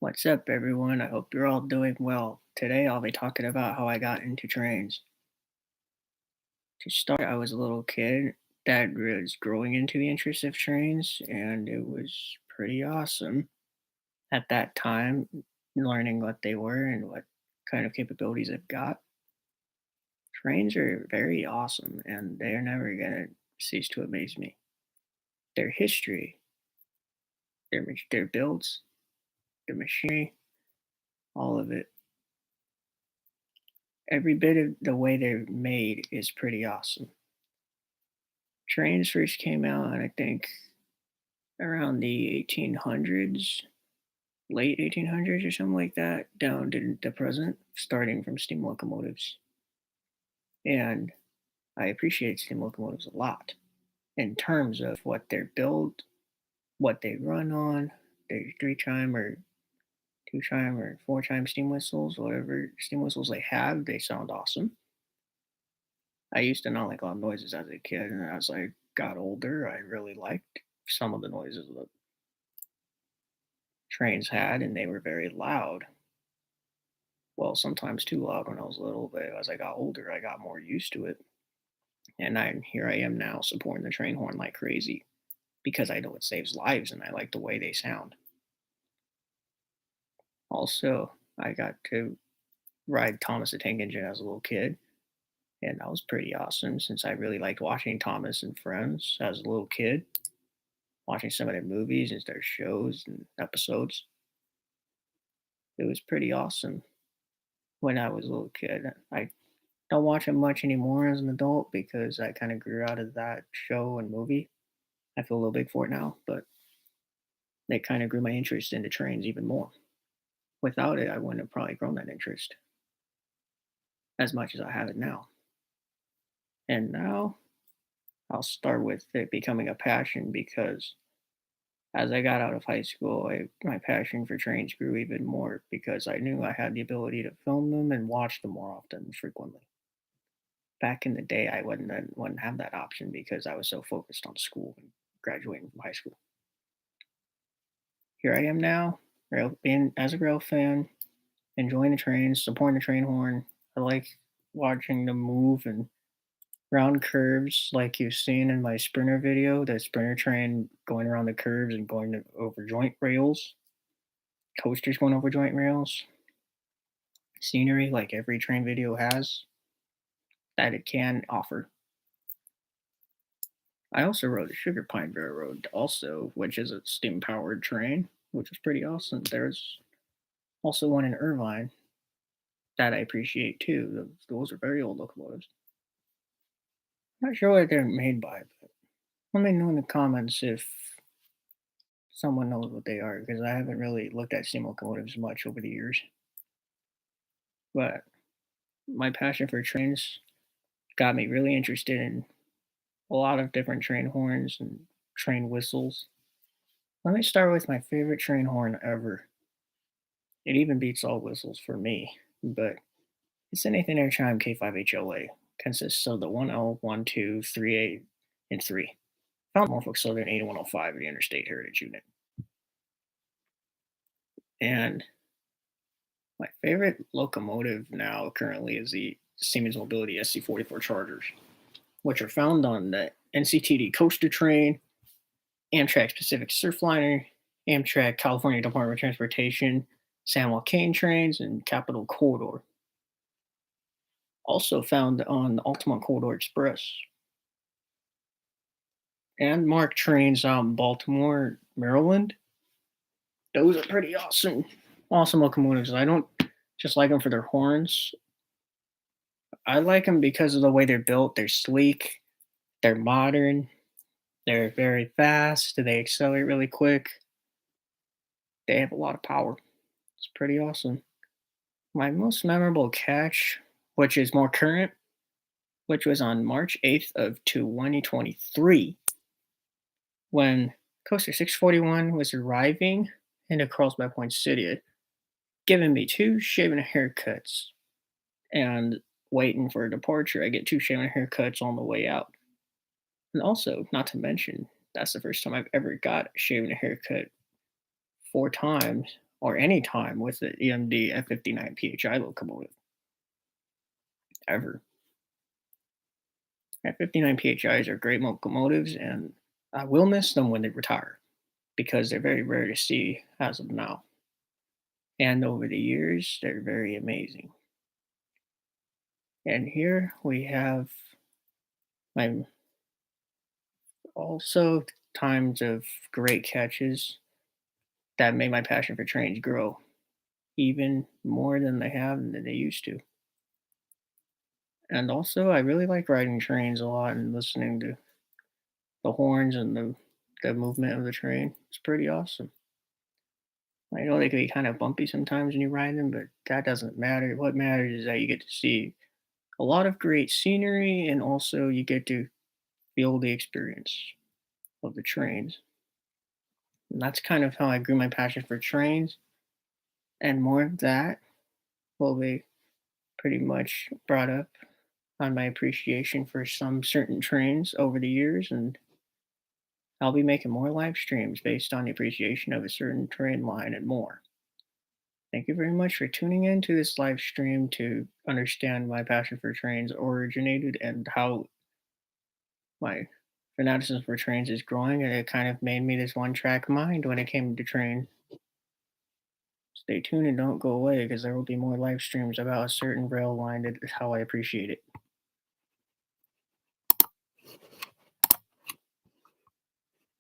What's up, everyone? I hope you're all doing well. Today, I'll be talking about how I got into trains. To start, I was a little kid that was growing into the interest of trains, and it was pretty awesome at that time, learning what they were and what kind of capabilities they've got. Trains are very awesome, and they're never going to cease to amaze me. Their history, their builds, their machinery, all of it. Every bit of the way they're made is pretty awesome. Trains first came out, I think, around the 1800s, late 1800s or something like that, down to the present, starting from steam locomotives. And I appreciate steam locomotives a lot in terms of what they're built, what they run on, their three chime or two chime or four chime steam whistles, whatever steam whistles they have, they sound awesome. I used to not like loud noises as a kid, and as I got older, I really liked some of the noises that trains had, and they were very loud. Well, sometimes too loud when I was little, but as I got older, I got more used to it. And here I am now supporting the train horn like crazy because I know it saves lives and I like the way they sound. Also, I got to ride Thomas the Tank Engine as a little kid, and that was pretty awesome since I really liked watching Thomas and Friends as a little kid, watching some of their movies and their shows and episodes. It was pretty awesome when I was a little kid. I don't watch it much anymore as an adult because I kind of grew out of that show and movie. I feel a little big for it now, but it kind of grew my interest into trains even more. Without it, I wouldn't have probably grown that interest as much as I have it now. And now I'll start with it becoming a passion because as I got out of high school, my passion for trains grew even more because I knew I had the ability to film them and watch them more often and frequently. Back in the day, I wouldn't have that option because I was so focused on school and graduating from high school. Here I am now, being as a rail fan, enjoying the trains, supporting the train horn. I like watching them move and round curves, like you've seen in my Sprinter video. The Sprinter train going around the curves and over joint rails, coasters going over joint rails, scenery like every train video has that it can offer. I also rode the Sugar Pine Railroad, also, which is a steam powered train, which was pretty awesome. There's also one in Irvine that I appreciate too. Those are very old locomotives. Not sure what they're made by, but let me know in the comments if someone knows what they are, because I haven't really looked at steam locomotives much over the years. But my passion for trains got me really interested in a lot of different train horns and train whistles. Let me start with my favorite train horn ever. It even beats all whistles for me, but it's the Nathan Air Chime K5HLA. Consists of the 1L, 1, 2, 3A, and 3. Found Norfolk Southern 8105 of the Interstate Heritage Unit. And my favorite locomotive now currently is the Siemens Mobility SC44 Chargers, which are found on the NCTD Coaster Train, Amtrak Pacific Surfliner, Amtrak California Department of Transportation, San Joaquin trains, and Capital Corridor. Also found on the Altamont Corridor Express. And MARC trains on Baltimore, Maryland. Those are pretty awesome locomotives. I don't just like them for their horns. I like them because of the way they're built. They're sleek, they're modern, they're very fast, they accelerate really quick. They have a lot of power. It's pretty awesome. My most memorable catch, which is more current, which was on March 8th of 2023, when Coaster 641 was arriving into Carlsbad Point City, giving me two shaving haircuts and waiting for a departure. I get two shaving haircuts on the way out. And also, not to mention, that's the first time I've ever got a shaving haircut four times or any time with the EMD F59 PHI locomotive ever. F59 PHIs are great locomotives, and I will miss them when they retire because they're very rare to see as of now. And over the years, they're very amazing. And here we have my also times of great catches that made my passion for trains grow even more than they have than they used to. And also, I really like riding trains a lot and listening to the horns and the movement of the train. It's pretty awesome. I know they can be kind of bumpy sometimes when you ride them, but that doesn't matter. What matters is that you get to see a lot of great scenery and also you get to feel the experience of the trains. And that's kind of how I grew my passion for trains. And more of that will be pretty much brought up on my appreciation for some certain trains over the years. And I'll be making more live streams based on the appreciation of a certain train line and more. Thank you very much for tuning in to this live stream to understand my passion for trains originated and how my fanaticism for trains is growing. And it kind of made me this one track mind when it came to trains. Stay tuned and don't go away because there will be more live streams about a certain rail line that is how I appreciate it.